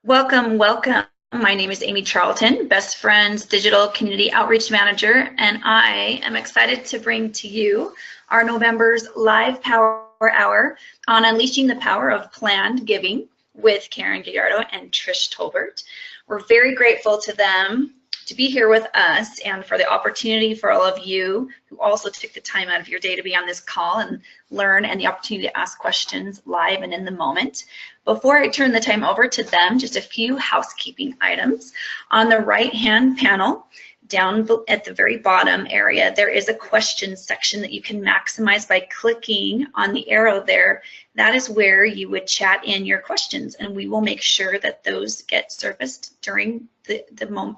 Welcome, welcome. My name is Amy Charlton, Best Friends Digital Community Outreach Manager, and I am excited to bring to you our November's live Power Hour on Unleashing the Power of Planned Giving with Karen Gallardo and Trish Tolbert. We're very grateful to them to be here with us and for the opportunity for all of you who also took the time out of your day to be on this call and learn, and the opportunity to ask questions live and in the moment. Before I turn the time over to them, just a few housekeeping items. On the right-hand panel, down at the very bottom area, there is a questions section that you can maximize by clicking on the arrow there. That is where you would chat in your questions, and we will make sure that those get surfaced during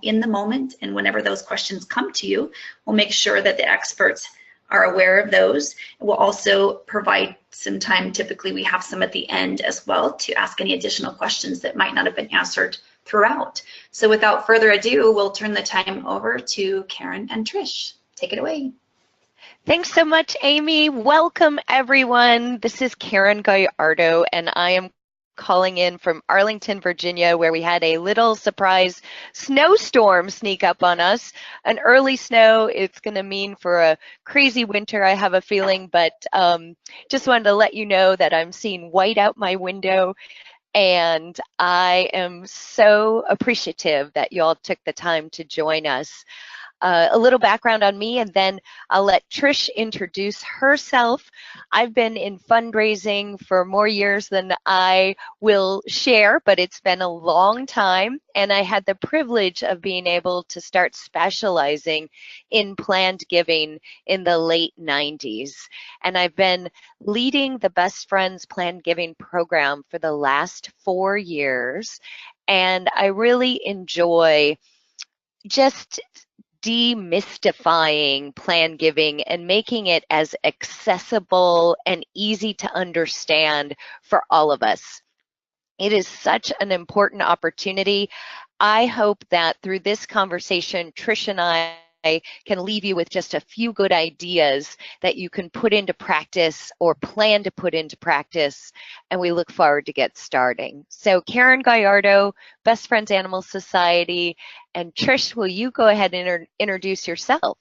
in the moment, and whenever those questions come to you, we'll make sure that the experts are aware of those. We'll also provide some time, typically we have some at the end as well, to ask any additional questions that might not have been answered throughout. So without further ado, we'll turn the time over to Karen and Trish. Take it away. Thanks so much, Amy. Welcome, everyone. This is Karen Gallardo, and I am calling in from Arlington, Virginia, where we had a little surprise snowstorm sneak up on us. An early snow, it's going to mean for a crazy winter, I have a feeling, but just wanted to let you know that I'm seeing white out my window, and I am so appreciative that y'all took the time to join us. A little background on me, and then I'll let Trish introduce herself. I've been in fundraising for more years than I will share, but it's been a long time, and I had the privilege of being able to start specializing in planned giving in the late 90s. And I've been leading the Best Friends Planned Giving program for the last 4 years, and I really enjoy just demystifying planned giving and making it as accessible and easy to understand for all of us. It is such an important opportunity. I hope that through this conversation, Trish and I can leave you with just a few good ideas that you can put into practice or plan to put into practice, and we look forward to get starting. So Karen Gallardo, Best Friends Animal Society, and Trish, will you go ahead and introduce yourself?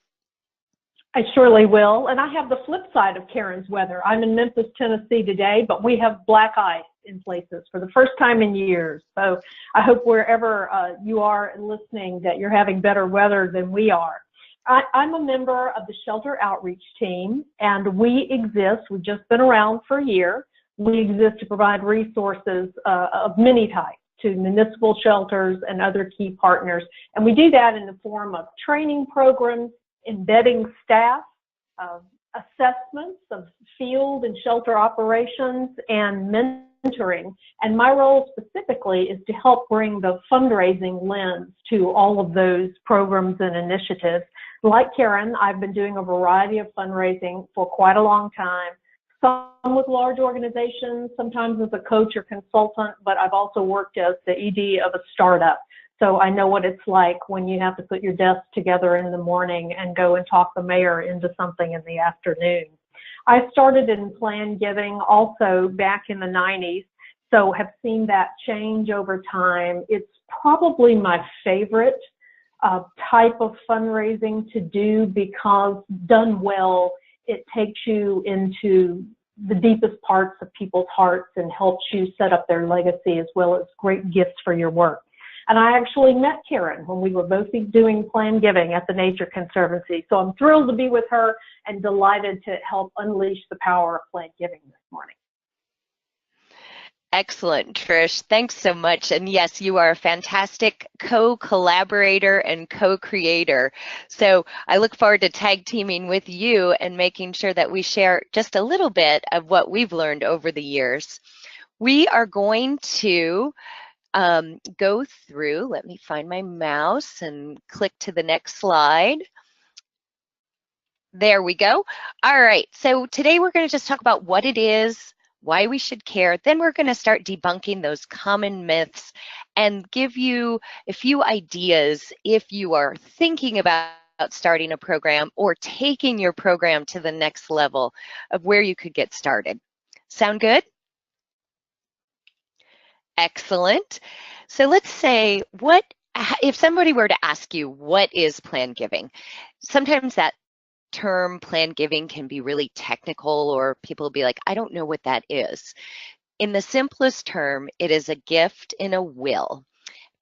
I surely will, and I have the flip side of Karen's weather. I'm in Memphis, Tennessee today, but we have black ice in places for the first time in years. So I hope wherever you are listening that you're having better weather than we are. I'm a member of the Shelter Outreach Team, and we exist. We've just been around for a year. We exist to provide resources of many types to municipal shelters and other key partners. And we do that in the form of training programs, embedding staff, assessments of field and shelter operations, and mentoring. And my role specifically is to help bring the fundraising lens to all of those programs and initiatives. Like Karen, I've been doing a variety of fundraising for quite a long time, some with large organizations, sometimes as a coach or consultant, but I've also worked as the ED of a startup. So I know what it's like when you have to put your desk together in the morning and go and talk the mayor into something in the afternoon. I started in planned giving also back in the 90s, so have seen that change over time. It's probably my favorite type of fundraising to do because done well, it takes you into the deepest parts of people's hearts and helps you set up their legacy as well as great gifts for your work. And I actually met Karen when we were both doing planned giving at the Nature Conservancy. So I'm thrilled to be with her and delighted to help unleash the power of planned giving this morning. Excellent, Trish. Thanks so much. And yes, you are a fantastic co-collaborator and co-creator. So I look forward to tag teaming with you and making sure that we share just a little bit of what we've learned over the years. We are going to go through, let me find my mouse and click to the next slide. There we go. All right, so today we're going to just talk about what it is, why we should care. Then we're going to start debunking those common myths and give you a few ideas if you are thinking about starting a program or taking your program to the next level of where you could get started. Sound good? Excellent. So let's say, if somebody were to ask you, what is plan giving? Sometimes that term plan giving can be really technical, or people will be like, I don't know what that is. In the simplest term, it is a gift in a will,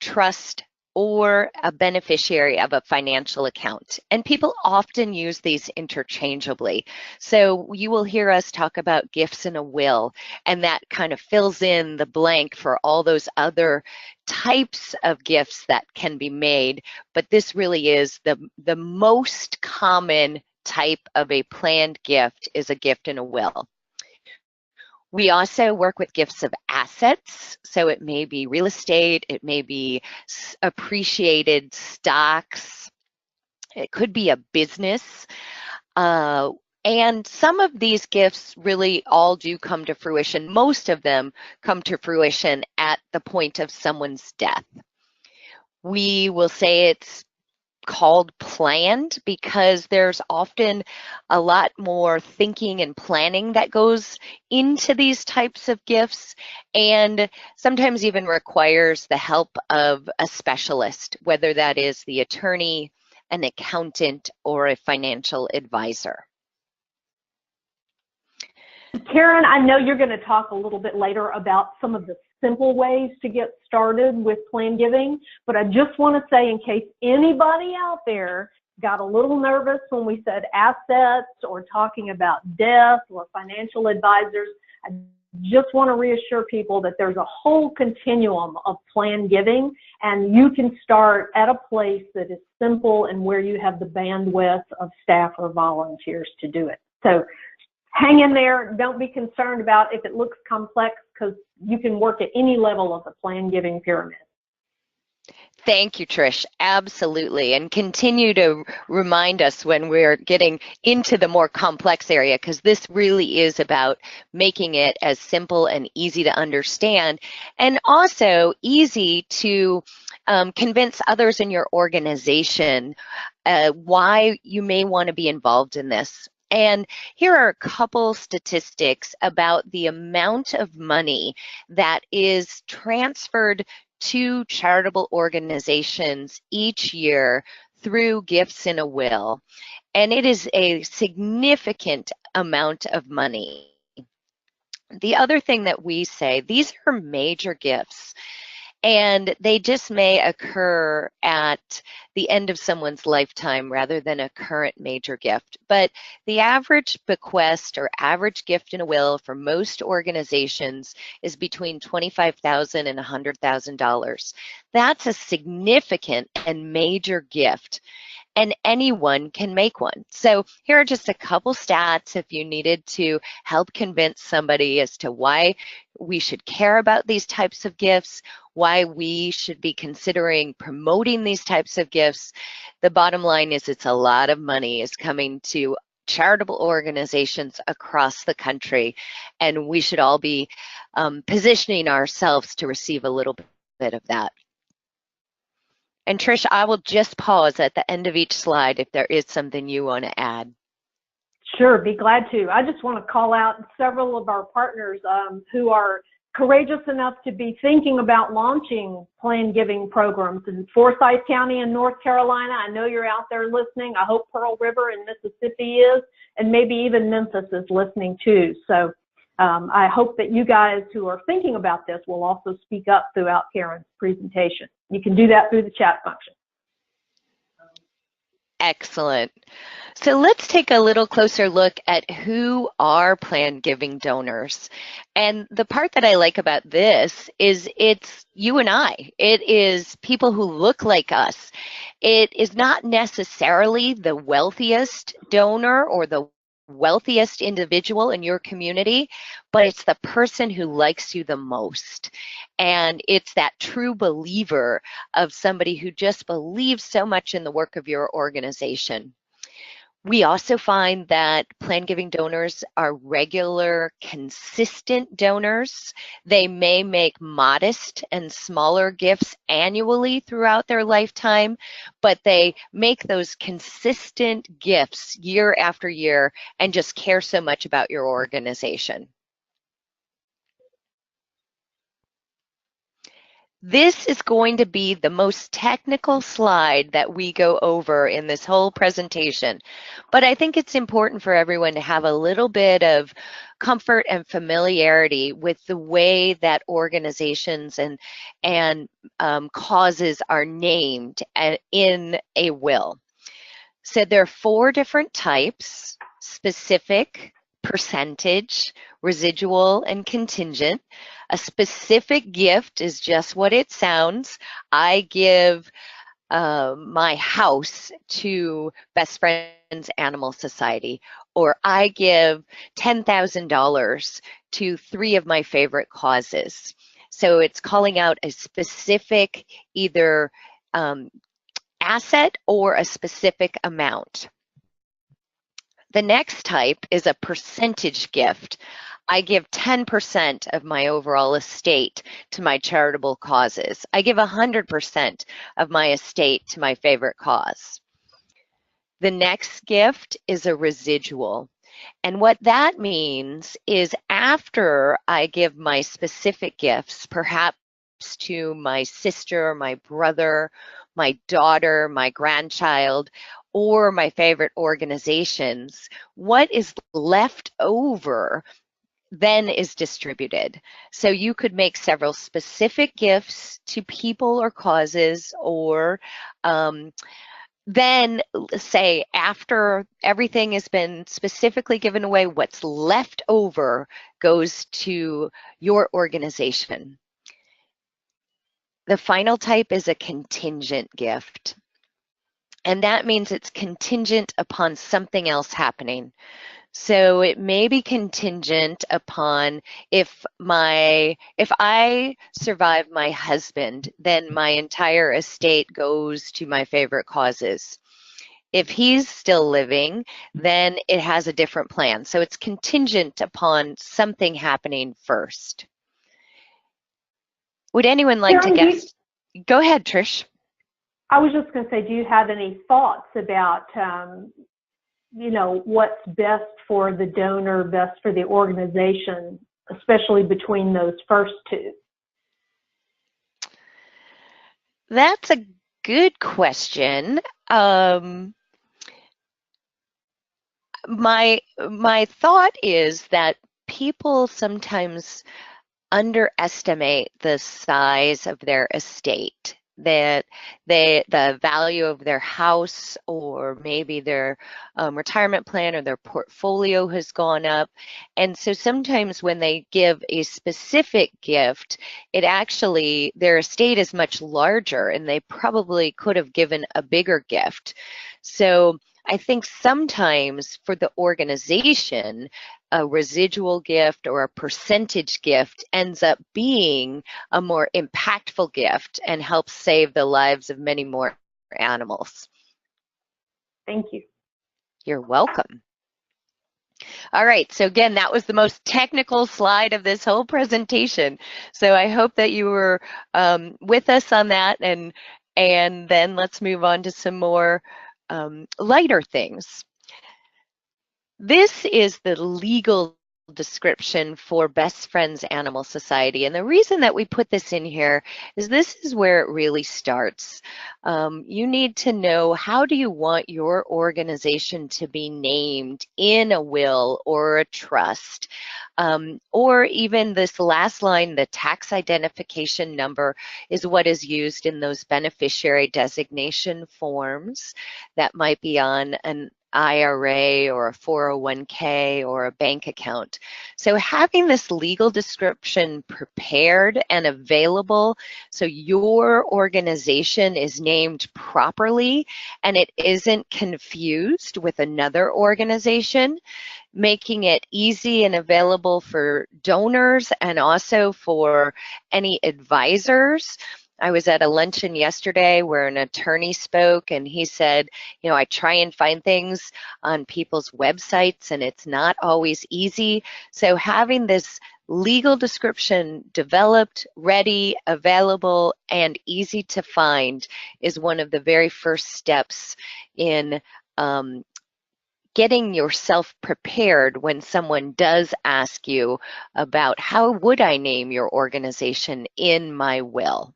trust, or a beneficiary of a financial account. And people often use these interchangeably. So you will hear us talk about gifts in a will, and that kind of fills in the blank for all those other types of gifts that can be made. But this really is the most common type of a planned gift is a gift in a will. We also work with gifts of assets. So it may be real estate, it may be appreciated stocks, it could be a business. And some of these gifts really all do come to fruition. Most of them come to fruition at the point of someone's death. We will say it's called planned because there's often a lot more thinking and planning that goes into these types of gifts, and sometimes even requires the help of a specialist, whether that is the attorney, an accountant, or a financial advisor. Karen, I know you're going to talk a little bit later about some of the simple ways to get started with plan giving, but I just want to say, in case anybody out there got a little nervous when we said assets or talking about death or financial advisors, I just want to reassure people that there's a whole continuum of plan giving, and you can start at a place that is simple and where you have the bandwidth of staff or volunteers to do it. So hang in there. Don't be concerned about if it looks complex, because you can work at any level of the plan giving pyramid. Thank you, Trish. Absolutely. And continue to remind us when we're getting into the more complex area, because this really is about making it as simple and easy to understand, and also easy to convince others in your organization why you may want to be involved in this. And here are a couple statistics about the amount of money that is transferred to charitable organizations each year through gifts in a will. And it is a significant amount of money. The other thing that we say, these are major gifts, and they just may occur at the end of someone's lifetime rather than a current major gift. But the average bequest or average gift in a will for most organizations is between $25,000 and $100,000. That's a significant and major gift, and anyone can make one. So here are just a couple stats if you needed to help convince somebody as to why we should care about these types of gifts, why we should be considering promoting these types of gifts. The bottom line is it's a lot of money is coming to charitable organizations across the country, and we should all be positioning ourselves to receive a little bit of that. And Trish, I will just pause at the end of each slide if there is something you want to add. Sure, be glad to. I just want to call out several of our partners who are courageous enough to be thinking about launching plan giving programs in Forsyth County in North Carolina. I know you're out there listening. I hope Pearl River in Mississippi is, and maybe even Memphis is listening too. So I hope that you guys who are thinking about this will also speak up throughout Karen's presentation. You can do that through the chat function. Excellent. So let's take a little closer look at who are plan giving donors. And the part that I like about this is it's you and I. It is people who look like us. It is not necessarily the wealthiest donor or the wealthiest individual in your community, but it's the person who likes you the most. And it's that true believer of somebody who just believes so much in the work of your organization. We also find that plan giving donors are regular, consistent donors. They may make modest and smaller gifts annually throughout their lifetime, but they make those consistent gifts year after year and just care so much about your organization. This is going to be the most technical slide that we go over in this whole presentation, but I think it's important for everyone to have a little bit of comfort and familiarity with the way that organizations and causes are named in a will. So there are 4 different types: specific, percentage, residual, and contingent. A specific gift is just what it sounds. I give my house to Best Friends Animal Society, or I give $10,000 to 3 of my favorite causes. So it's calling out a specific either asset or a specific amount. The next type is a percentage gift. I give 10% of my overall estate to my charitable causes. I give 100% of my estate to my favorite cause. The next gift is a residual. And what that means is after I give my specific gifts, perhaps to my sister, my brother, my daughter, my grandchild, or my favorite organizations, what is left over then is distributed. So you could make several specific gifts to people or causes, or then say after everything has been specifically given away, what's left over goes to your organization. The final type is a contingent gift. And that means it's contingent upon something else happening. So it may be contingent upon if I survive my husband, then my entire estate goes to my favorite causes. If he's still living, then it has a different plan. So it's contingent upon something happening first. Would anyone like to guess? Go ahead, Trish. I was just going to say, do you have any thoughts about, what's best for the donor, best for the organization, especially between those first 2? That's a good question. My thought is that people sometimes underestimate the size of their estate, that the value of their house, or maybe their retirement plan or their portfolio has gone up. And so sometimes when they give a specific gift, it actually, their estate is much larger and they probably could have given a bigger gift. So I think sometimes for the organization, a residual gift or a percentage gift ends up being a more impactful gift and helps save the lives of many more animals. Thank you. You're welcome. All right, so again, that was the most technical slide of this whole presentation. So I hope that you were with us on that, and then let's move on to some more lighter things. This is the legal description for Best Friends Animal Society. And the reason that we put this in here is this is where it really starts. You need to know, how do you want your organization to be named in a will or a trust? Or even this last line, the tax identification number, is what is used in those beneficiary designation forms that might be on an IRA or a 401k or a bank account. So having this legal description prepared and available so your organization is named properly and it isn't confused with another organization, making it easy and available for donors and also for any advisors. I was at a luncheon yesterday where an attorney spoke, and he said, I try and find things on people's websites and it's not always easy. So having this legal description developed, ready, available, and easy to find is one of the very first steps in getting yourself prepared when someone does ask you about, how would I name your organization in my will?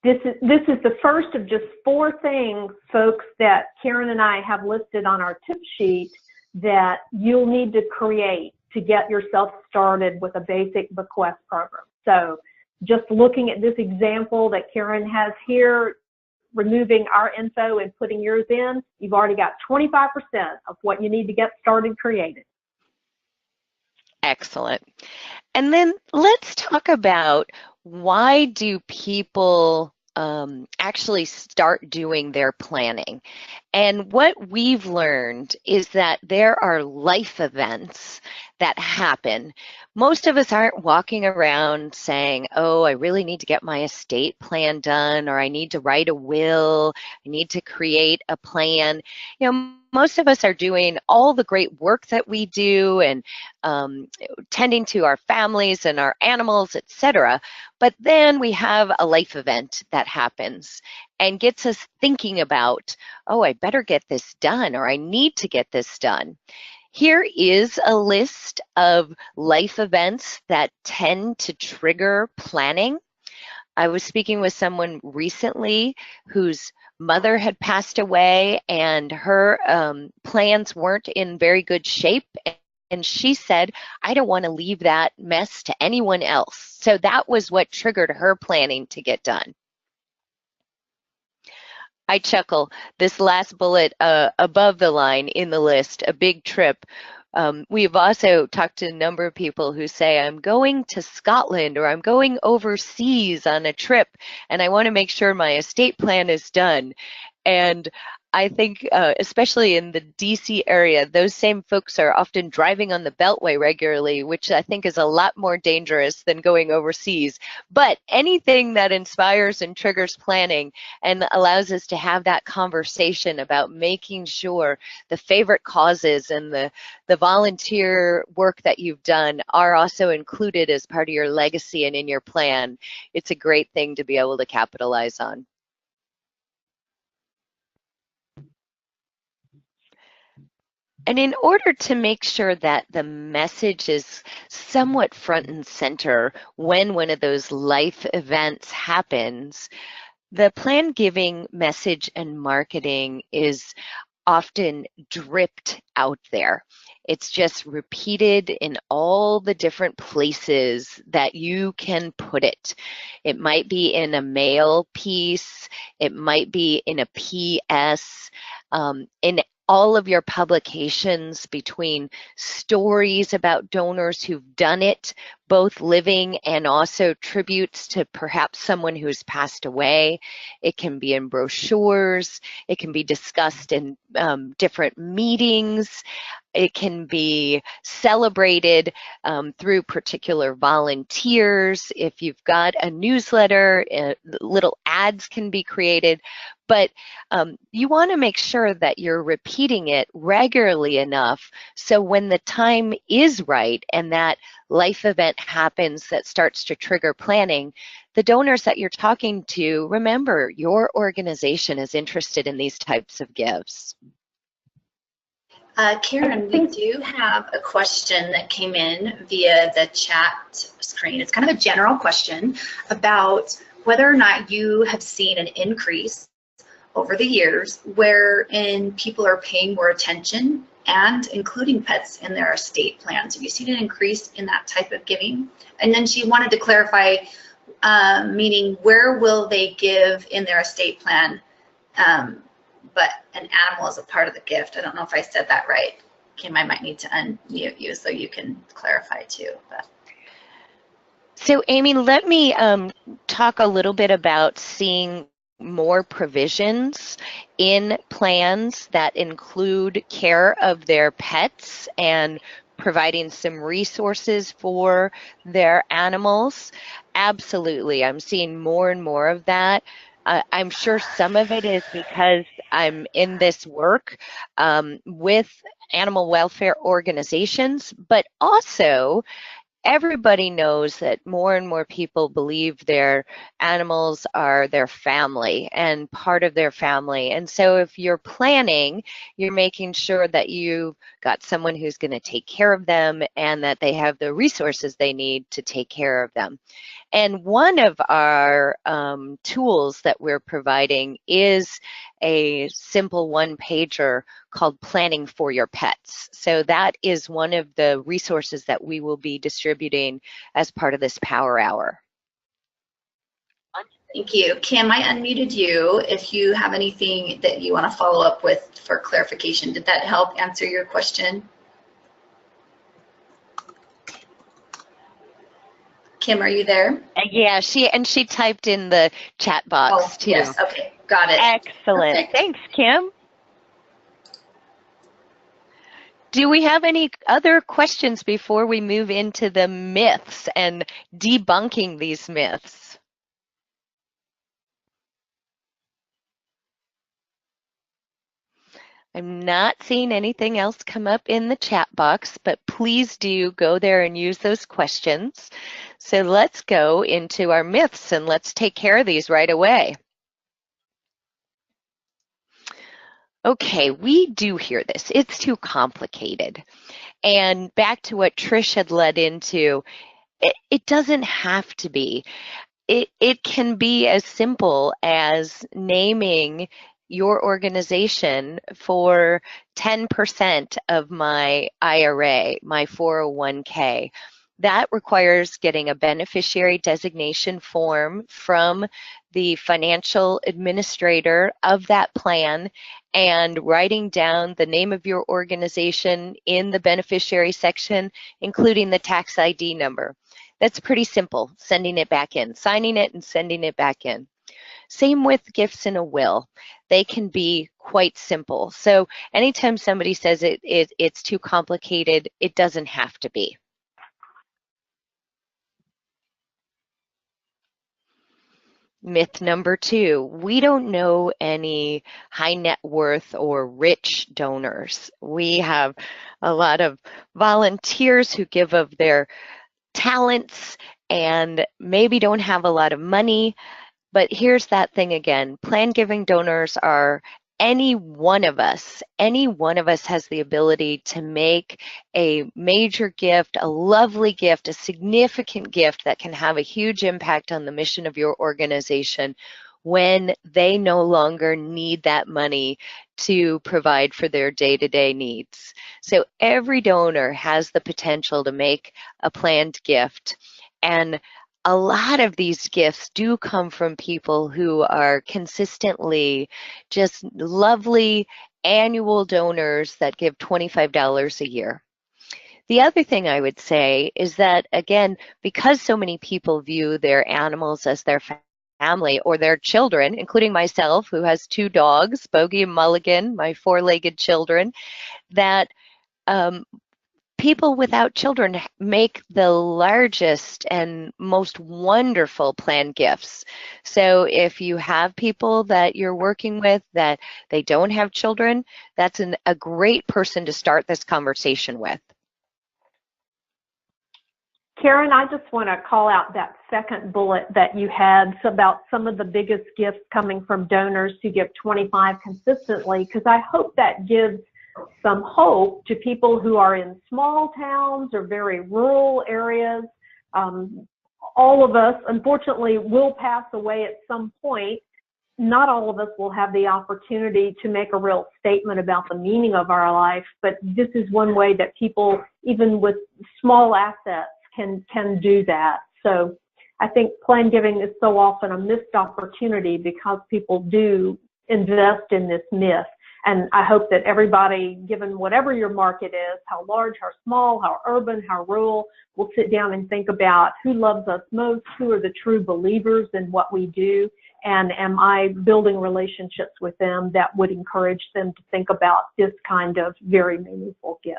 this is the first of just 4 things, folks, that Karen and I have listed on our tip sheet that you'll need to create to get yourself started with a basic bequest program. So just looking at this example that Karen has here, removing our info and putting yours in, you've already got 25% of what you need to get started created. Excellent. And then let's talk about, why do people actually start doing their planning? And what we've learned is that there are life events that happen. Most of us aren't walking around saying, oh, I really need to get my estate plan done, or I need to write a will, I need to create a plan. You know, most of us are doing all the great work that we do and tending to our families and our animals, etc. But then we have a life event that happens and gets us thinking about, oh, I better get this done, or I need to get this done. Here is a list of life events that tend to trigger planning. I was speaking with someone recently whose mother had passed away, and her plans weren't in very good shape. And she said, I don't want to leave that mess to anyone else. So that was what triggered her planning to get done. I chuckle. This last bullet above the line in the list, a big trip. We've also talked to a number of people who say, I'm going to Scotland, or I'm going overseas on a trip, and I want to make sure my estate plan is done. And I think, especially in the DC area, those same folks are often driving on the Beltway regularly, which I think is a lot more dangerous than going overseas. But anything that inspires and triggers planning and allows us to have that conversation about making sure the favorite causes and the volunteer work that you've done are also included as part of your legacy and in your plan, it's a great thing to be able to capitalize on. And in order to make sure that the message is somewhat front and center when one of those life events happens, the plan giving message and marketing is often dripped out there. It's just repeated in all the different places that you can put it. It might be in a mail piece, it might be in a PS, in all of your publications, between stories about donors who've done it, both living and also tributes to perhaps someone who's passed away. It can be in brochures. It can be discussed in different meetings. It can be celebrated through particular volunteers. If you've got a newsletter, little ads can be created. But you want to make sure that you're repeating it regularly enough so when the time is right and that life event happens that starts to trigger planning, the donors that you're talking to remember your organization is interested in these types of gifts. Karen, we do have a question that came in via the chat screen. It's kind of a general question about whether or not you have seen an increase over the years wherein people are paying more attention and including pets in their estate plans. Have you seen an increase in that type of giving? And then she wanted to clarify, meaning where will they give in their estate plan, but an animal is a part of the gift. I don't know if I said that right. Kim, I might need to unmute you so you can clarify too. But. So Amy, let me talk a little bit about seeing more provisions in plans that include care of their pets and providing some resources for their animals. Absolutely, I'm seeing more and more of that. I'm sure some of it is because I'm in this work with animal welfare organizations, but also everybody knows that more and more people believe their animals are their family and part of their family. And so if you're planning, you're making sure that you've got someone who's going to take care of them, and that they have the resources they need to take care of them. And one of our tools that we're providing is a simple one-pager called Planning for Your Pets. So that is one of the resources that we will be distributing as part of this Power Hour. Thank you. Kim, I unmuted you if you have anything that you want to follow up with for clarification. Did that help answer your question? Kim, are you there? Yeah, she typed in the chat box too. Yes, okay, got it. Excellent. Perfect. Thanks, Kim. Do we have any other questions before we move into the myths and debunking these myths? I'm not seeing anything else come up in the chat box, but please do go there and use those questions. So let's go into our myths and let's take care of these right away. Okay, we do hear this. It's too complicated. And back to what Trish had led into, it doesn't have to be. It can be as simple as naming your organization for 10% of my IRA, my 401k. That requires getting a beneficiary designation form from the financial administrator of that plan and writing down the name of your organization in the beneficiary section, including the tax ID number. That's pretty simple, sending it back in, signing it and sending it back in. Same with gifts in a will. They can be quite simple. So anytime somebody says it's too complicated, it doesn't have to be. Myth number 2, we don't know any high net worth or rich donors. We have a lot of volunteers who give of their talents and maybe don't have a lot of money. But here's that thing again, plan giving donors are any one of us has the ability to make a major gift, a lovely gift, a significant gift that can have a huge impact on the mission of your organization when they no longer need that money to provide for their day-to-day needs. So every donor has the potential to make a planned gift. And a lot of these gifts do come from people who are consistently just lovely annual donors that give $25 a year. The other thing I would say is that, again, because so many people view their animals as their family or their children, including myself, who has 2 dogs, Bogey and Mulligan, my 4-legged children, that people without children make the largest and most wonderful planned gifts. So if you have people that you're working with that they don't have children, that's a great person to start this conversation with. Karen, I just want to call out that second bullet that you had about some of the biggest gifts coming from donors who give 25 consistently, because I hope that gives some hope to people who are in small towns or very rural areas. All of us, unfortunately, will pass away at some point. Not all of us will have the opportunity to make a real statement about the meaning of our life, but this is one way that people, even with small assets, can do that. So I think plan giving is so often a missed opportunity because people do invest in this myth. And I hope that everybody, given whatever your market is, how large, how small, how urban, how rural, will sit down and think about who loves us most, who are the true believers in what we do, and am I building relationships with them that would encourage them to think about this kind of very meaningful gift.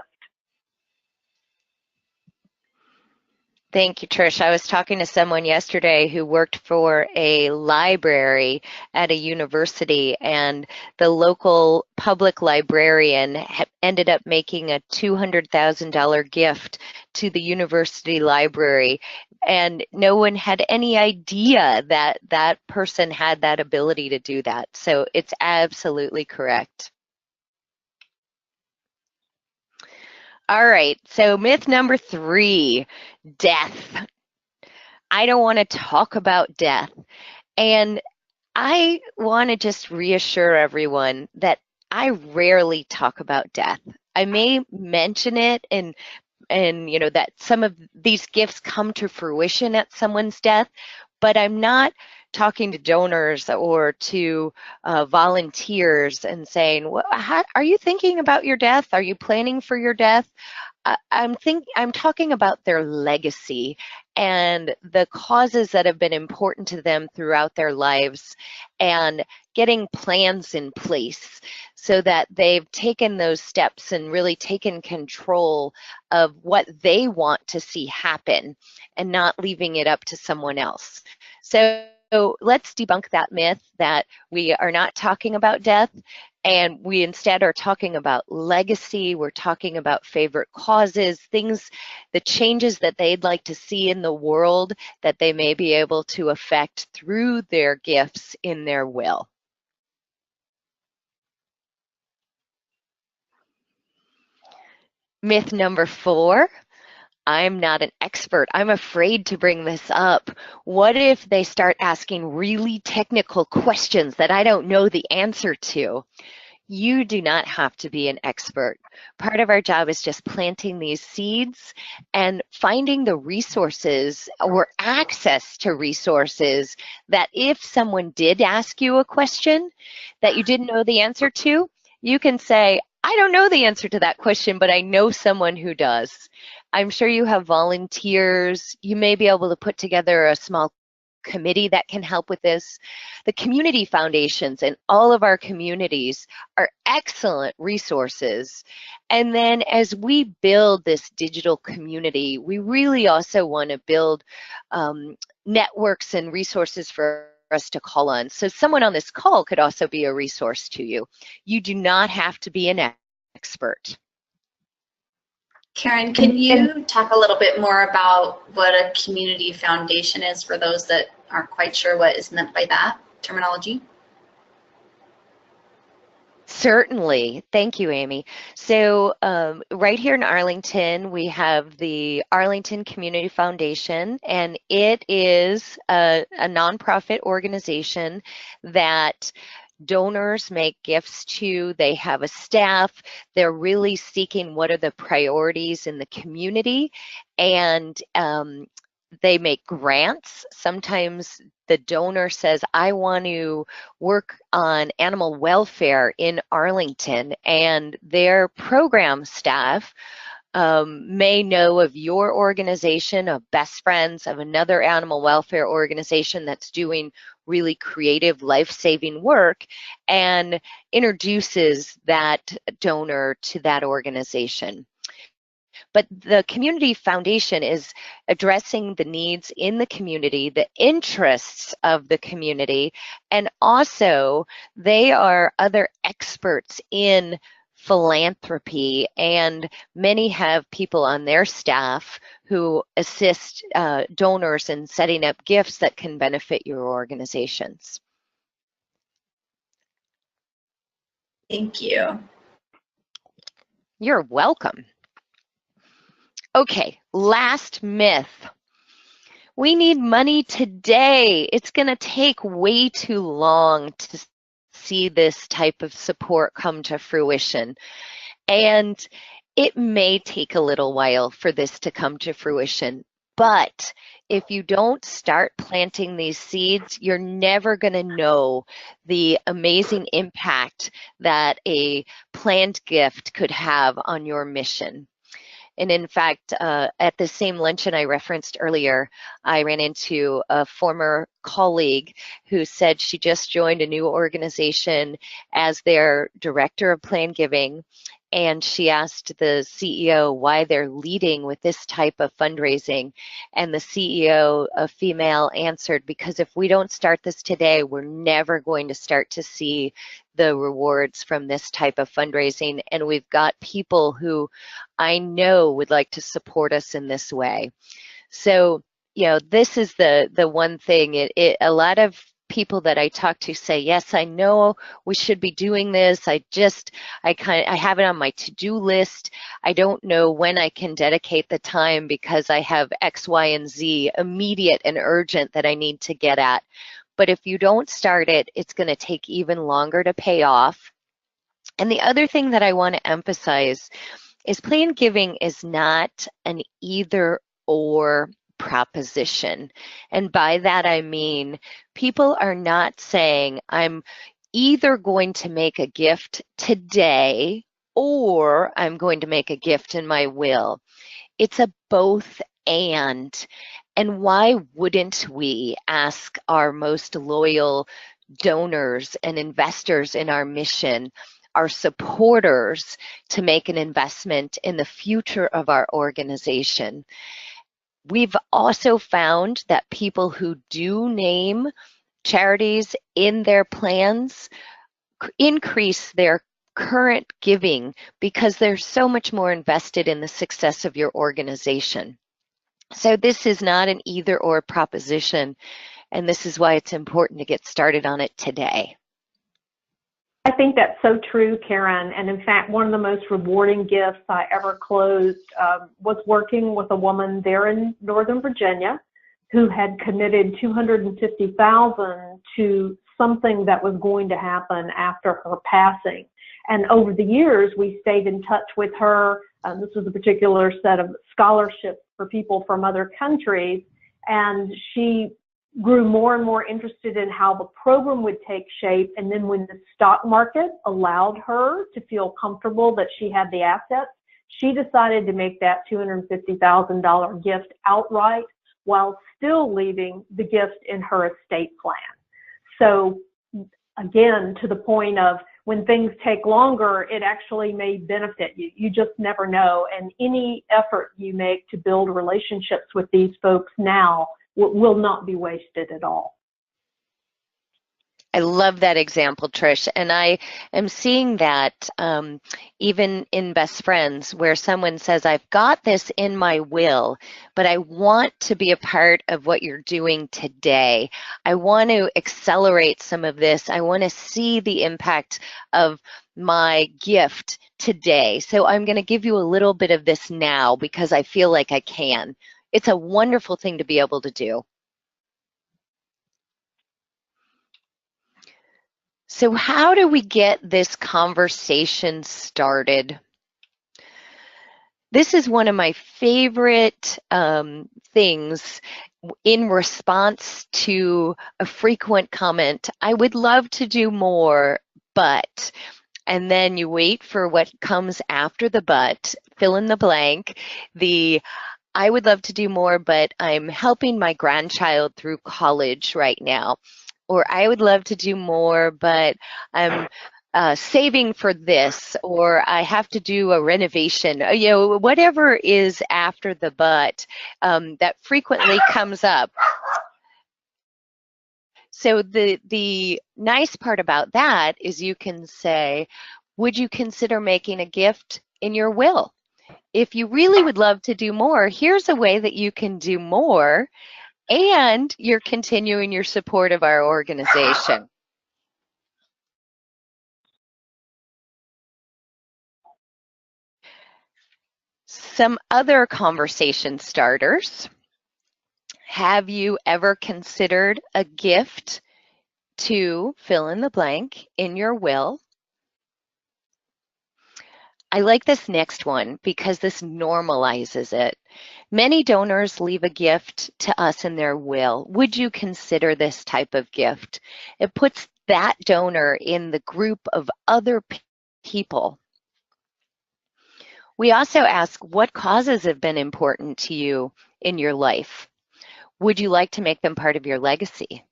Thank you, Trish. I was talking to someone yesterday who worked for a library at a university, and the local public librarian ended up making a $200,000 gift to the university library, and no one had any idea that that person had that ability to do that. So it's absolutely correct. All right, so myth number 3, death. I don't want to talk about death. And I want to just reassure everyone that I rarely talk about death. I may mention it and you know that some of these gifts come to fruition at someone's death, but I'm not talking to donors or to volunteers and saying, well, are you thinking about your death? Are you planning for your death? I'm talking about their legacy and the causes that have been important to them throughout their lives, and getting plans in place so that they've taken those steps and really taken control of what they want to see happen and not leaving it up to someone else. So let's debunk that myth that we are not talking about death, and we instead are talking about legacy. We're talking about favorite causes, things, the changes that they'd like to see in the world that they may be able to affect through their gifts in their will. Myth number 4, I'm not an expert. I'm afraid to bring this up. What if they start asking really technical questions that I don't know the answer to? You do not have to be an expert. Part of our job is just planting these seeds and finding the resources or access to resources that if someone did ask you a question that you didn't know the answer to, you can say, I don't know the answer to that question, but I know someone who does. I'm sure you have volunteers. You may be able to put together a small committee that can help with this. The community foundations in all of our communities are excellent resources. And then as we build this digital community, we really also want to build networks and resources for us to call on. So someone on this call could also be a resource to you. You do not have to be an expert. Karen, can you talk a little bit more about what a community foundation is for those that aren't quite sure what is meant by that terminology? Certainly. Thank you, Amy. So right here in Arlington, we have the Arlington Community Foundation, and it is a nonprofit organization that donors make gifts to. They have a staff. They're really seeking what are the priorities in the community, and they make grants. Sometimes the donor says, I want to work on animal welfare in Arlington, and their program staff may know of your organization, of Best Friends, of another animal welfare organization that's doing really creative, life-saving work, and introduces that donor to that organization. But the community foundation is addressing the needs in the community, the interests of the community, and also they are other experts in philanthropy, and many have people on their staff who assist donors in setting up gifts that can benefit your organizations. Thank you. You're welcome. Okay, last myth. We need money today. It's going to take way too long to see this type of support come to fruition. And it may take a little while for this to come to fruition. But if you don't start planting these seeds, you're never going to know the amazing impact that a planned gift could have on your mission. And in fact, at the same luncheon I referenced earlier, I ran into a former colleague who said she just joined a new organization as their director of plan giving. And she asked the CEO why they're leading with this type of fundraising. And the CEO, a female, answered, because if we don't start this today, we're never going to start to see the rewards from this type of fundraising. And we've got people who I know would like to support us in this way. So, you know, this is the one thing. A lot of people that I talk to say, yes, I know we should be doing this. I have it on my to-do list. I don't know when I can dedicate the time because I have X, Y, and Z immediate and urgent that I need to get at. But if you don't start it, it's going to take even longer to pay off. And the other thing that I want to emphasize is plan giving is not an either or proposition. And by that I mean people are not saying I'm either going to make a gift today or I'm going to make a gift in my will. It's a both and. And why wouldn't we ask our most loyal donors and investors in our mission, our supporters, to make an investment in the future of our organization? We've also found that people who do name charities in their plans increase their current giving because they're so much more invested in the success of your organization. So this is not an either or proposition, and this is why it's important to get started on it today. I think that's so true, Karen. And in fact, one of the most rewarding gifts I ever closed was working with a woman there in Northern Virginia who had committed $250,000 to something that was going to happen after her passing. And over the years, we stayed in touch with her. This was a particular set of scholarships for people from other countries. And she grew more and more interested in how the program would take shape. And then when the stock market allowed her to feel comfortable that she had the assets, she decided to make that $250,000 gift outright while still leaving the gift in her estate plan. So again, to the point of when things take longer, it actually may benefit you. You just never know. And any effort you make to build relationships with these folks now will not be wasted at all. I love that example, Trish. And I am seeing that even in best friends where someone says, I've got this in my will, but I want to be a part of what you're doing today. I want to accelerate some of this. I want to see the impact of my gift today. So I'm going to give you a little bit of this now because I feel like I can. It's a wonderful thing to be able to do. So how do we get this conversation started? This is one of my favorite things in response to a frequent comment. I would love to do more, but, and then you wait for what comes after the but, fill in the blank, I would love to do more, but I'm helping my grandchild through college right now. Or I would love to do more, but I'm saving for this, or I have to do a renovation, whatever is after the but that frequently comes up. So the nice part about that is you can say, would you consider making a gift in your will? If you really would love to do more, here's a way that you can do more, and you're continuing your support of our organization. Some other conversation starters. Have you ever considered a gift to fill in the blank in your will? I like this next one because this normalizes it. Many donors leave a gift to us in their will. Would you consider this type of gift? It puts that donor in the group of other people. We also ask, what causes have been important to you in your life? Would you like to make them part of your legacy?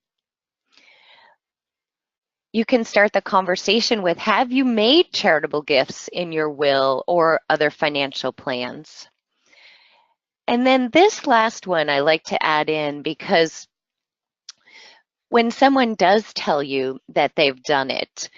You can start the conversation with, have you made charitable gifts in your will or other financial plans? And then this last one I like to add in because when someone does tell you that they've done it,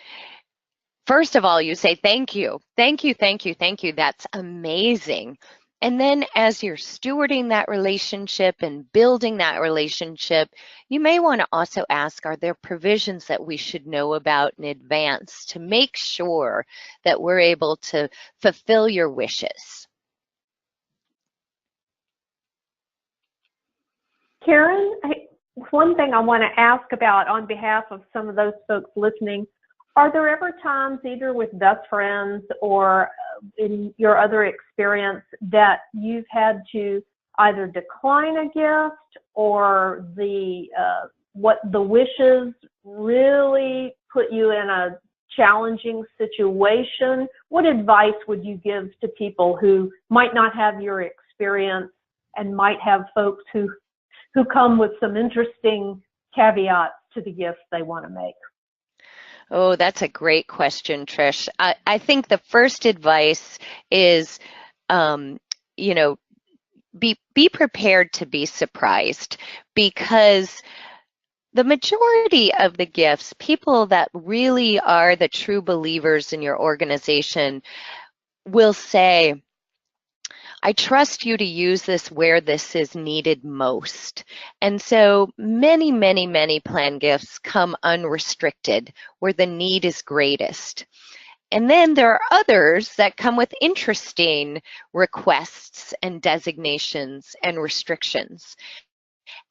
first of all, you say, thank you, thank you, thank you, thank you. That's amazing. And then as you're stewarding that relationship and building that relationship, you may want to also ask, are there provisions that we should know about in advance to make sure that we're able to fulfill your wishes? Karen, one thing I want to ask about on behalf of some of those folks listening, are there ever times, either with best friends or in your other experience, that you've had to either decline a gift, or what the wishes really put you in a challenging situation? What advice would you give to people who might not have your experience and might have folks who come with some interesting caveats to the gifts they want to make? Oh, that's a great question, Trish. I think the first advice is, you know, be prepared to be surprised, because the majority of the gifts, people that really are the true believers in your organization will say, I trust you to use this where this is needed most. And so many, many, many plan gifts come unrestricted, where the need is greatest. And then there are others that come with interesting requests and designations and restrictions.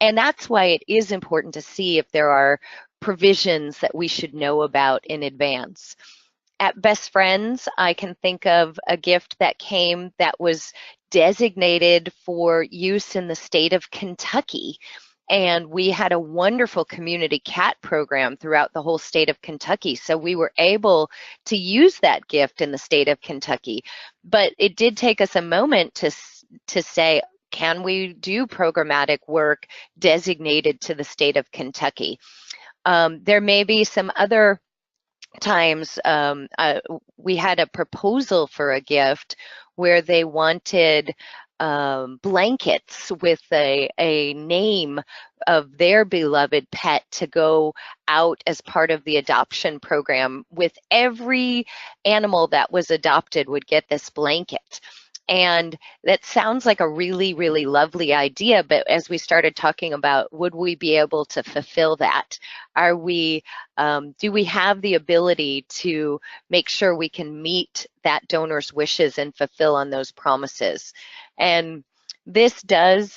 And that's why it is important to see if there are provisions that we should know about in advance. At Best Friends, I can think of a gift that came that was designated for use in the state of Kentucky. And we had a wonderful community cat program throughout the whole state of Kentucky. So we were able to use that gift in the state of Kentucky. But it did take us a moment to say, can we do programmatic work designated to the state of Kentucky? There may be some other times. We had a proposal for a gift where they wanted blankets with a name of their beloved pet to go out as part of the adoption program. With every animal that was adopted would get this blanket. And that sounds like a really, really lovely idea, but as we started talking about, would we be able to fulfill that? Are we, do we have the ability to make sure we can meet that donor's wishes and fulfill on those promises? And this does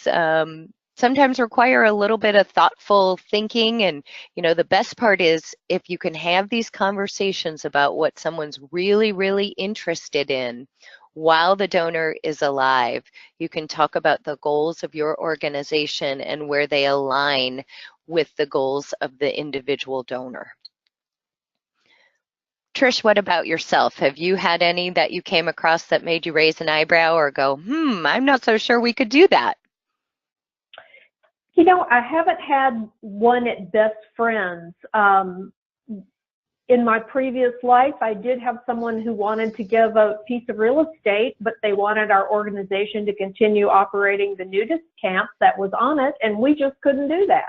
sometimes require a little bit of thoughtful thinking. And, you know, the best part is if you can have these conversations about what someone's really, really interested in while the donor is alive, you can talk about the goals of your organization and where they align with the goals of the individual donor. Trish, what about yourself? Have you had any that you came across that made you raise an eyebrow or go, I'm not so sure we could do that? You know, I haven't had one at Best Friends. In my previous life, I did have someone who wanted to give a piece of real estate, but they wanted our organization to continue operating the nudist camp that was on it, and we just couldn't do that.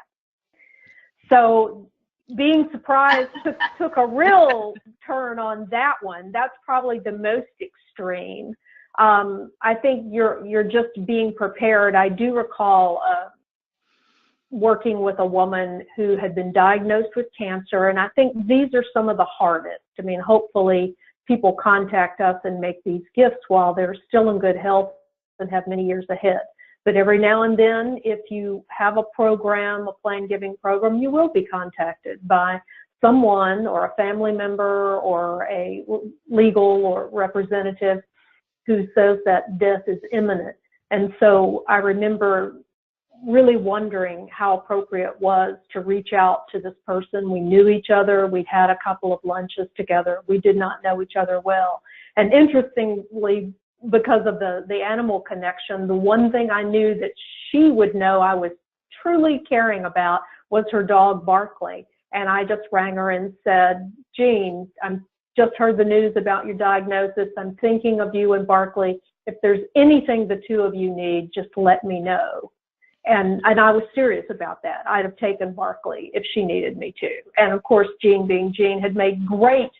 So being surprised took a real turn on that one. That's probably the most extreme. I think you're just being prepared. I do recall working with a woman who had been diagnosed with cancer, and I think these are some of the hardest. I mean, hopefully people contact us and make these gifts while they're still in good health and have many years ahead. But every now and then, if you have a program, a plan giving program, you will be contacted by someone or a family member or a legal or representative who says that death is imminent. And so I remember really wondering how appropriate it was to reach out to this person. We knew each other. We'd had a couple of lunches together. We did not know each other well. And interestingly, because of the animal connection, the one thing I knew that she would know I was truly caring about was her dog, Barkley. And I just rang her and said, Jean, I'm just heard the news about your diagnosis. I'm thinking of you and Barkley. If there's anything the two of you need, just let me know. And I was serious about that. I'd have taken Barkley if she needed me to. And of course, Jean being Jean had made great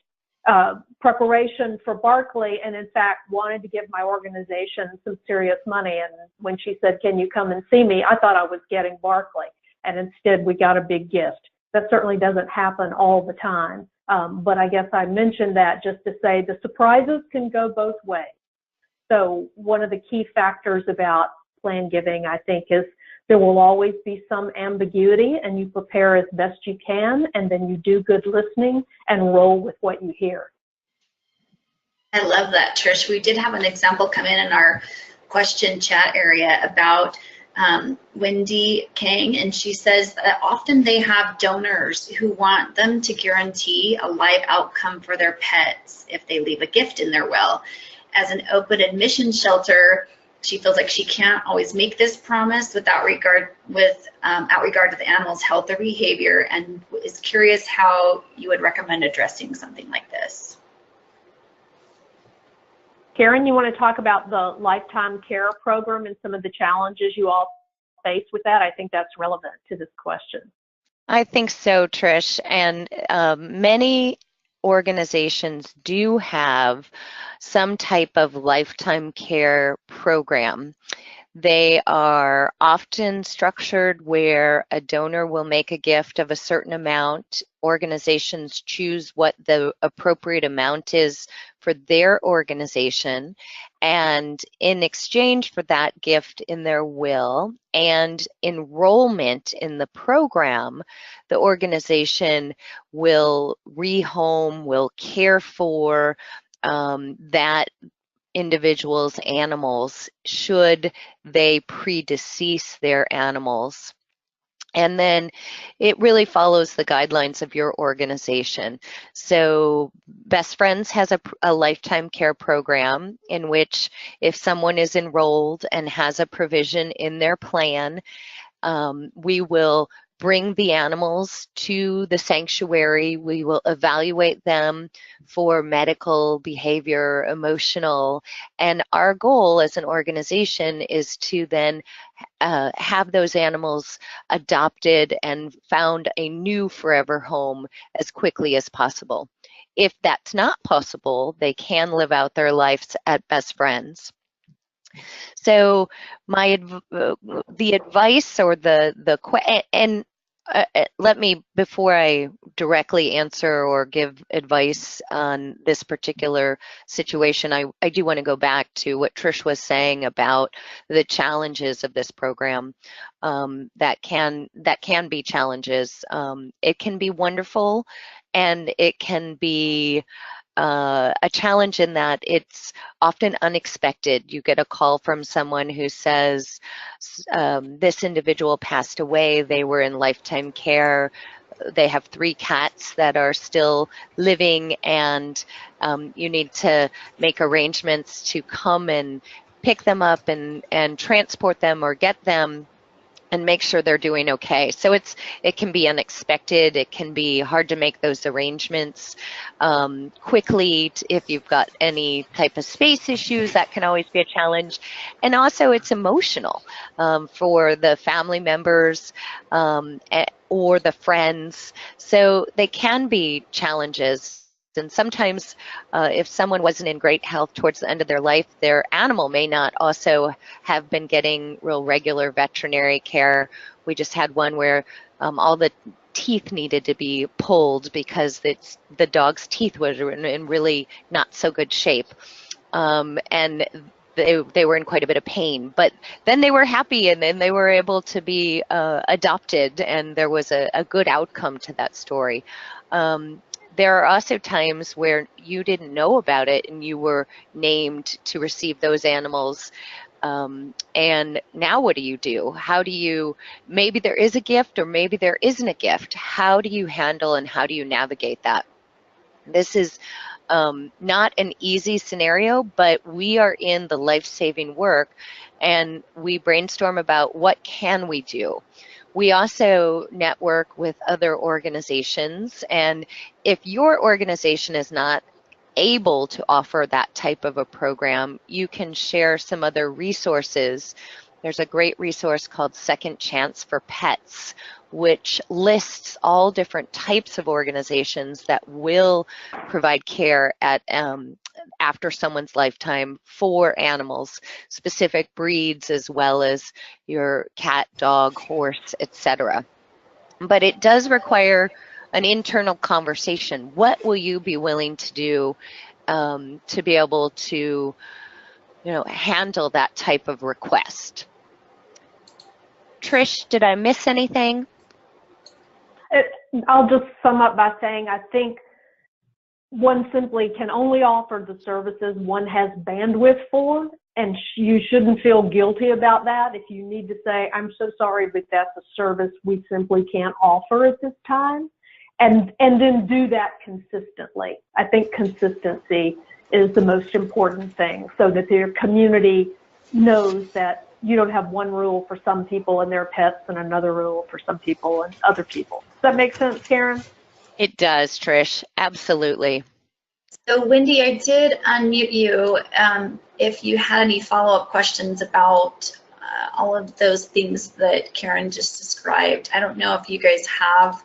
preparation for Barkley, and in fact wanted to give my organization some serious money. And when she said, "Can you come and see me?" I thought I was getting Barkley, and instead we got a big gift. That certainly doesn't happen all the time, but I guess I mentioned that just to say the surprises can go both ways. So one of the key factors about plan giving, I think, is there will always be some ambiguity, and you prepare as best you can, and then you do good listening and roll with what you hear. I love that, Trish. We did have an example come in our question chat area about Wendy Kang, and she says that often they have donors who want them to guarantee a live outcome for their pets if they leave a gift in their will. As an open admission shelter, she feels like she can't always make this promise without regard to the animal's health or behavior, and is curious how you would recommend addressing something like this. Karen, you want to talk about the lifetime care program and some of the challenges you all face with that? I think that's relevant to this question. I think so, Trish. And many organizations do have some type of lifetime care program. They are often structured where a donor will make a gift of a certain amount. Organizations choose what the appropriate amount is for their organization, and in exchange for that gift in their will and enrollment in the program, the organization will rehome, will care for that individual's animals should they predecease their animals. And then it really follows the guidelines of your organization. So Best Friends has a lifetime care program in which if someone is enrolled and has a provision in their plan, we will bring the animals to the sanctuary. We will evaluate them for medical, behavior, emotional, and our goal as an organization is to then have those animals adopted and found a new forever home as quickly as possible. If that's not possible, they can live out their lives at Best Friends. So the advice or let me, before I directly answer or give advice on this particular situation, I do want to go back to what Trish was saying about the challenges of this program. That can be challenges. It can be wonderful, and it can be a challenge in that it's often unexpected. You get a call from someone who says, this individual passed away, they were in lifetime care, they have 3 cats that are still living, and you need to make arrangements to come and pick them up and transport them or get them and make sure they're doing okay. So it can be unexpected. It can be hard to make those arrangements quickly. If you've got any type of space issues, that can always be a challenge. And also it's emotional for the family members or the friends. So they can be challenges. And sometimes if someone wasn't in great health towards the end of their life, their animal may not also have been getting real regular veterinary care. We just had one where all the teeth needed to be pulled because the dog's teeth were in really not so good shape. And they were in quite a bit of pain, but then they were happy, and then they were able to be adopted, and there was a good outcome to that story. There are also times where you didn't know about it and you were named to receive those animals. And now what do? How do you, maybe there is a gift or maybe there isn't a gift. How do you handle and how do you navigate that? This is not an easy scenario, but we are in the life-saving work and we brainstorm about what can we do. We also network with other organizations, and if your organization is not able to offer that type of a program, you can share some other resources. There's a great resource called Second Chance for Pets, which lists all different types of organizations that will provide care at after someone's lifetime for animals, specific breeds as well as your cat, dog, horse, etc. But it does require an internal conversation. What will you be willing to do to be able to, handle that type of request? Trish, did I miss anything? I'll just sum up by saying I think one simply can only offer the services one has bandwidth for, and you shouldn't feel guilty about that. If you need to say, I'm so sorry, but that's a service we simply can't offer at this time, and then do that consistently. I think consistency is the most important thing, so that your community knows that you don't have one rule for some people and their pets and another rule for some people and other people. Does that make sense, Karen? It does, Trish. Absolutely. So Wendy, I did unmute you if you had any follow-up questions about all of those things that Karen just described. I don't know if you guys have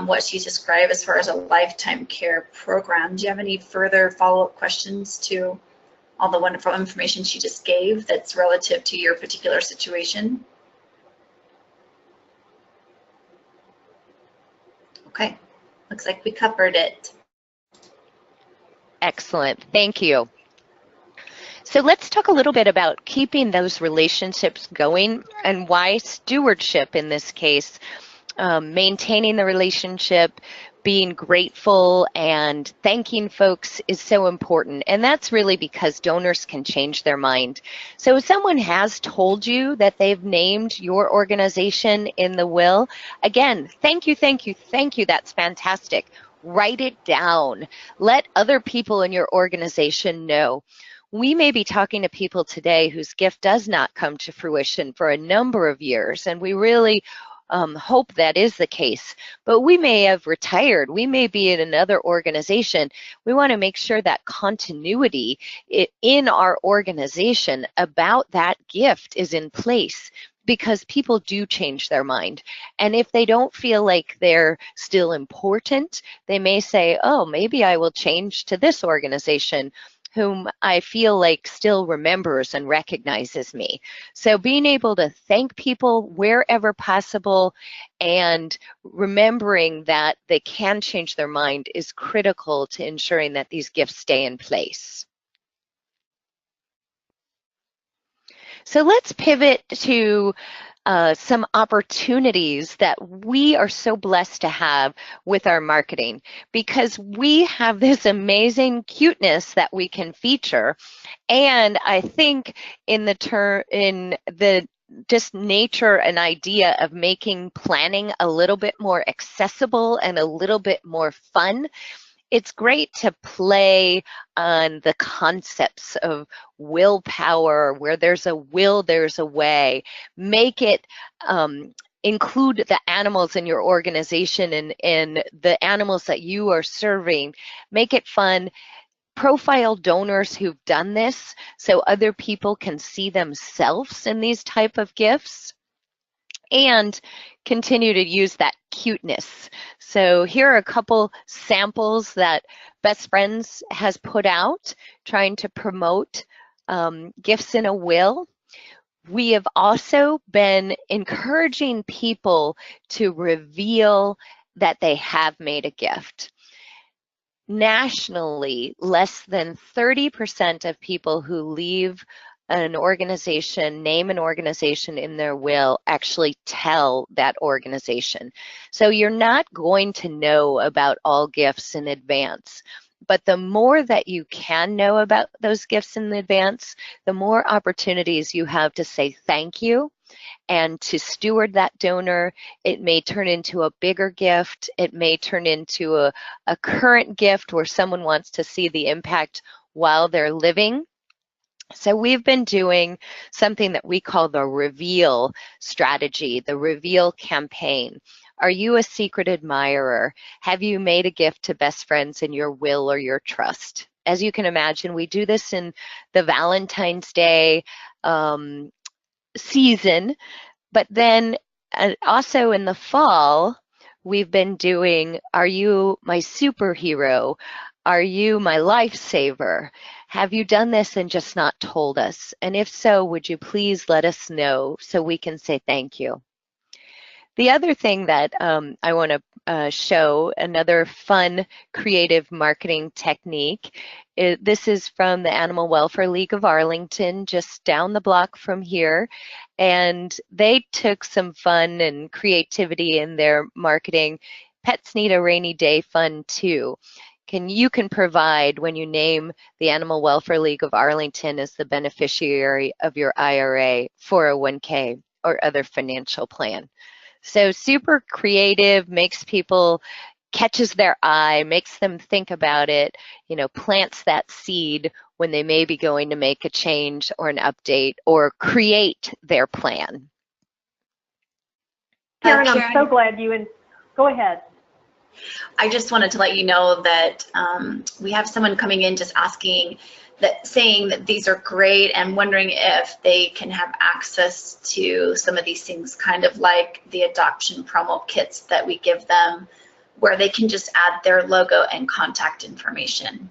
what she described as far as a lifetime care program. Do you have any further follow-up questions to all the wonderful information she just gave that's relative to your particular situation? Okay, looks like we covered it. Excellent, thank you. So let's talk a little bit about keeping those relationships going and why stewardship in this case, maintaining the relationship, being grateful and thanking folks is so important. And that's really because donors can change their mind. So if someone has told you that they've named your organization in the will, again, thank you, thank you, thank you. That's fantastic. Write it down. Let other people in your organization know. We may be talking to people today whose gift does not come to fruition for a number of years, and we really hope that is the case. But we may have retired. We may be in another organization. We want to make sure that continuity in our organization about that gift is in place, because people do change their mind. And if they don't feel like they're still important, they may say, oh, maybe I will change to this organization whom I feel like still remembers and recognizes me. So being able to thank people wherever possible and remembering that they can change their mind is critical to ensuring that these gifts stay in place. So let's pivot to some opportunities that we are so blessed to have with our marketing, because we have this amazing cuteness that we can feature. And I think in the just nature and idea of making planning a little bit more accessible and a little bit more fun, it's great to play on the concepts of willpower. Where there's a will, there's a way. Make it include the animals in your organization and the animals that you are serving. Make it fun. Profile donors who've done this so other people can see themselves in these type of gifts. And continue to use that cuteness. So here are a couple samples that Best Friends has put out trying to promote gifts in a will. We have also been encouraging people to reveal that they have made a gift. Nationally, less than 30% of people who leave an organization, name an organization in their will, actually tell that organization. So you're not going to know about all gifts in advance. But the more that you can know about those gifts in advance, the more opportunities you have to say thank you and to steward that donor. It may turn into a bigger gift. It may turn into a current gift where someone wants to see the impact while they're living. So we've been doing something that we call the reveal strategy, the reveal campaign. Are you a secret admirer? Have you made a gift to best friends in your will or your trust? As you can imagine, we do this in the Valentine's Day season, but then also in the fall, we've been doing, Are You My Superhero? Are you my lifesaver? Have you done this and just not told us? And if so, would you please let us know so we can say thank you? The other thing that I want to show, another fun creative marketing technique, this is from the Animal Welfare League of Arlington, just down the block from here. And they took some fun and creativity in their marketing. Pets Need a Rainy Day Fund too. You can provide when you name the Animal Welfare League of Arlington as the beneficiary of your IRA, 401k, or other financial plan. So super creative, catches their eye, makes them think about it, plants that seed when they may be going to make a change or an update or create their plan. Karen, I'm so glad go ahead. I just wanted to let you know that we have someone coming in just saying that these are great and wondering if they can have access to some of these things, kind of like the adoption promo kits that we give them, where they can just add their logo and contact information.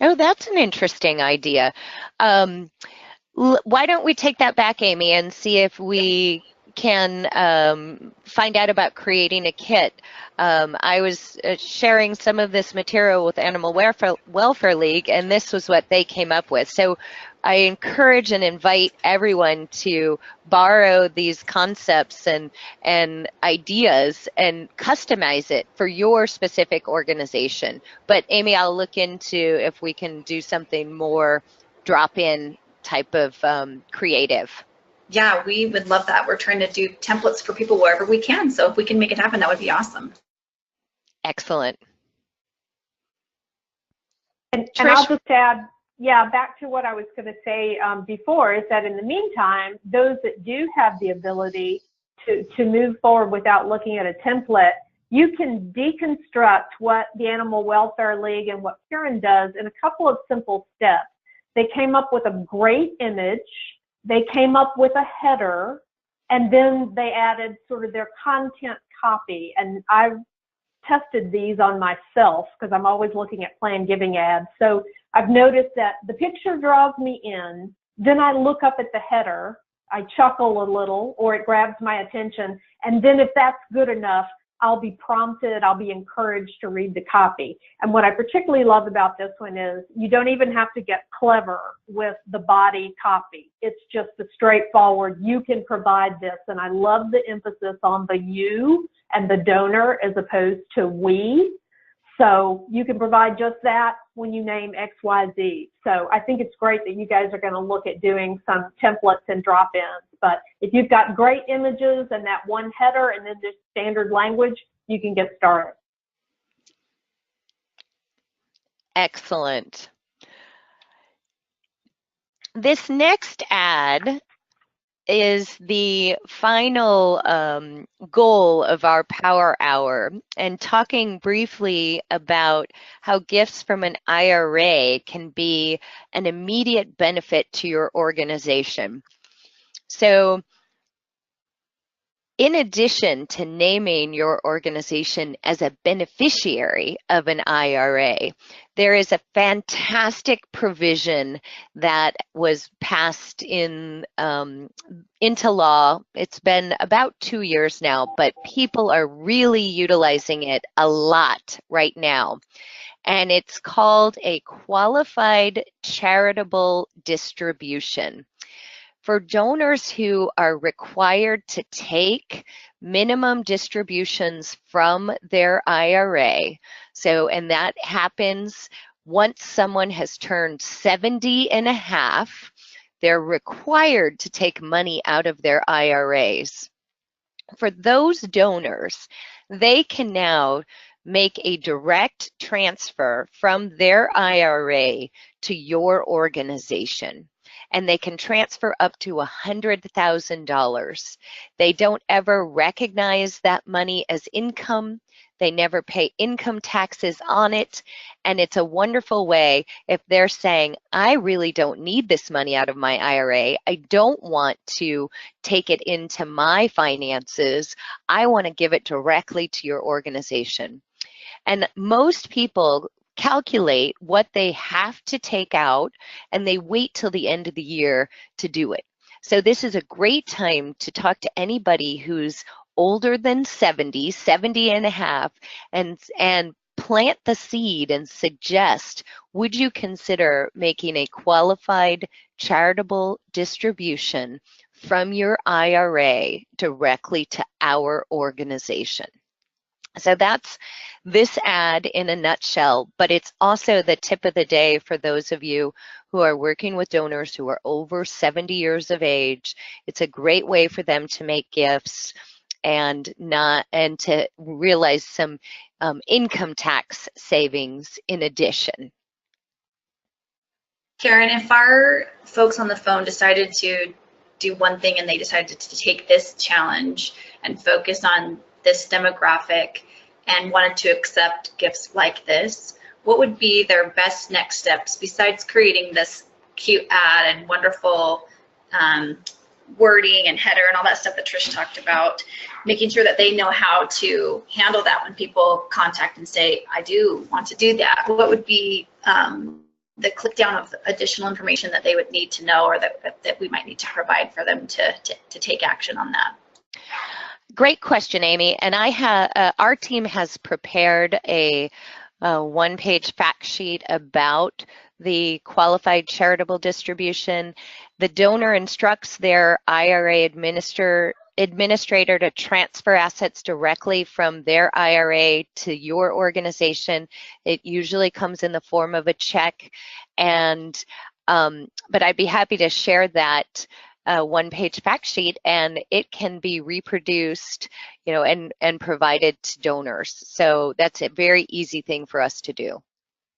Oh, that's an interesting idea. Why don't we take that back, Amy, and see if we can find out about creating a kit. I was sharing some of this material with Animal Welfare League, and this was what they came up with. So I encourage and invite everyone to borrow these concepts and ideas and customize it for your specific organization. But Amy, I'll look into if we can do something more drop-in type of creative. Yeah, we would love that. We're trying to do templates for people wherever we can. So if we can make it happen, that would be awesome. Excellent. And I'll just add, back to what I was going to say before, is that in the meantime, those that do have the ability to move forward without looking at a template, you can deconstruct what the Animal Welfare League and what Karen does in a couple of simple steps. They came up with a great image. They came up with a header, and then they added sort of their content copy. And I've tested these on myself because I'm always looking at plan giving ads. So I've noticed that the picture draws me in. Then I look up at the header, I chuckle a little, or it grabs my attention. And then if that's good enough, I'll be prompted, I'll be encouraged to read the copy. And what I particularly love about this one is you don't even have to get clever with the body copy. It's just a straightforward, you can provide this. And I love the emphasis on the you and the donor as opposed to we. So you can provide just that when you name XYZ. So I think it's great that you guys are going to look at doing some templates and drop-ins. But if you've got great images and that one header and then just standard language, you can get started. Excellent. This next ad is the final goal of our Power Hour, and talking briefly about how gifts from an IRA can be an immediate benefit to your organization. So in addition to naming your organization as a beneficiary of an IRA, there is a fantastic provision that was passed into law. It's been about 2 years now, but people are really utilizing it a lot right now. And it's called a qualified charitable distribution. For donors who are required to take minimum distributions from their IRA, and that happens once someone has turned 70 and a half, they're required to take money out of their IRAs. For those donors, they can now make a direct transfer from their IRA to your organization. and they can transfer up to $100,000. They don't ever recognize that money as income. They never pay income taxes on it. And it's a wonderful way if they're saying, I really don't need this money out of my IRA. I don't want to take it into my finances. I want to give it directly to your organization. And most people calculate what they have to take out and they wait till the end of the year to do it. So this is a great time to talk to anybody who's older than 70 and a half, and plant the seed and suggest, would you consider making a qualified charitable distribution from your IRA directly to our organization? So that's this ad in a nutshell, but it's also the tip of the day for those of you who are working with donors who are over 70 years of age. It's a great way for them to make gifts and to realize some income tax savings in addition. Karen, if our folks on the phone decided to do one thing and they decided to take this challenge and focus on this demographic and wanted to accept gifts like this, what would be their best next steps besides creating this cute ad and wonderful wording and header and all that stuff that Trish talked about, making sure that they know how to handle that when people contact and say, I do want to do that? What would be the click down of additional information that they would need to know, or that we might need to provide for them to take action on that? Great question, Amy. And our team has prepared a one-page fact sheet about the qualified charitable distribution. The donor instructs their IRA administrator to transfer assets directly from their IRA to your organization. It usually comes in the form of a check, but I'd be happy to share that one-page fact sheet, and it can be reproduced, and provided to donors. So that's a very easy thing for us to do.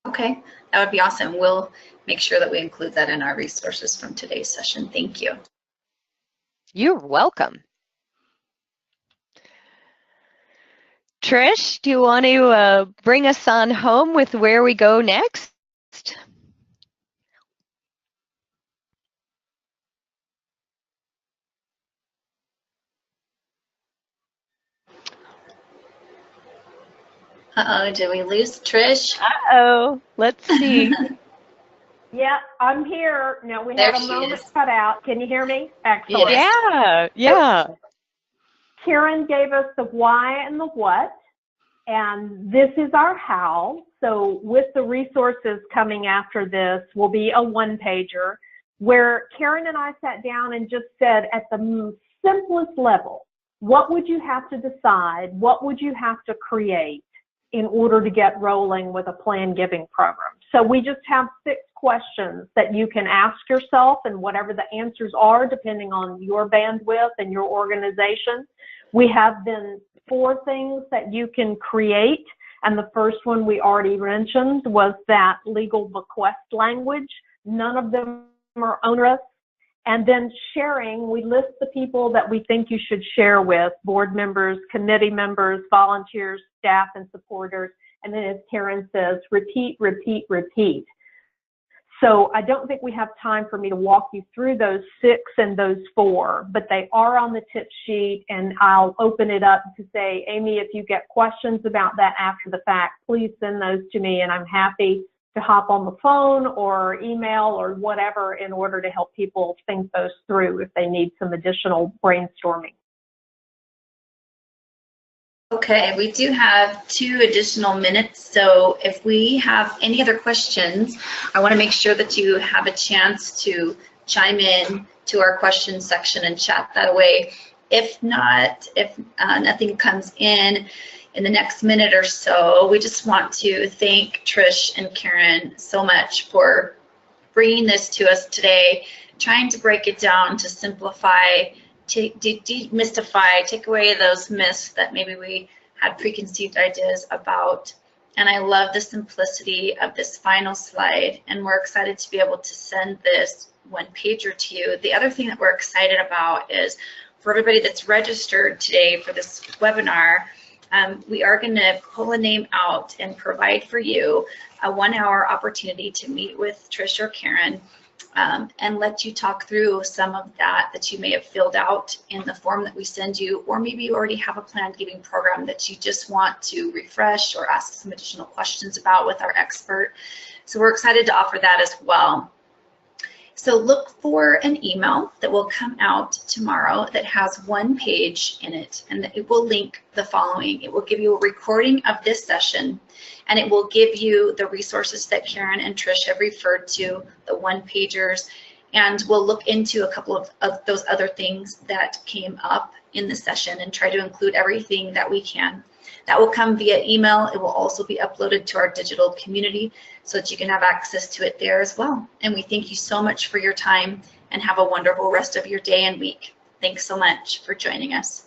Okay, that would be awesome. We'll make sure that we include that in our resources from today's session. Thank you. You're welcome. Trish, do you want to bring us on home with where we go next? Uh-oh, did we lose Trish? Uh-oh, let's see. Yeah, I'm here. No, we There had a moment is. cut out. Can you hear me? Excellent. Yeah. Karen gave us the why and the what, and this is our how. So with the resources coming after this will be a one-pager where Karen and I sat down and just said, at the simplest level, what would you have to decide? What would you have to create in order to get rolling with a planned giving program? So we just have 6 questions that you can ask yourself, and whatever the answers are, depending on your bandwidth and your organization. We have then 4 things that you can create, and the first one we already mentioned was that legal bequest language. None of them are onerous. And then sharing, we list the people that we think you should share with: board members, committee members, volunteers, staff, and supporters. And then, as Karen says, repeat, repeat, repeat. So I don't think we have time for me to walk you through those 6 and those 4, but they are on the tip sheet, and I'll open it up to say, Amy, if you get questions about that after the fact, please send those to me, and I'm happy to hop on the phone or email or whatever in order to help people think those through if they need some additional brainstorming. Okay, we do have 2 additional minutes, so if we have any other questions, I want to make sure that you have a chance to chime in to our questions section and chat that away. If not, if nothing comes in the next minute or so, we just want to thank Trish and Karen so much for bringing this to us today, trying to break it down, to simplify, to demystify, take away those myths that maybe we had preconceived ideas about, and I love the simplicity of this final slide, and we're excited to be able to send this one pager to you. The other thing that we're excited about is for everybody that's registered today for this webinar, we are going to pull a name out and provide for you a 1-hour opportunity to meet with Trish or Karen and let you talk through some of that you may have filled out in the form that we send you, or maybe you already have a planned giving program that you just want to refresh or ask some additional questions about with our expert. So we're excited to offer that as well. So look for an email that will come out tomorrow that has one page in it, and it will link the following. It will give you a recording of this session, and it will give you the resources that Karen and Trish have referred to, the one-pagers, and we'll look into a couple of those other things that came up in the session and try to include everything that we can. That will come via email. It will also be uploaded to our digital community so that you can have access to it there as well. And we thank you so much for your time, and have a wonderful rest of your day and week. Thanks so much for joining us.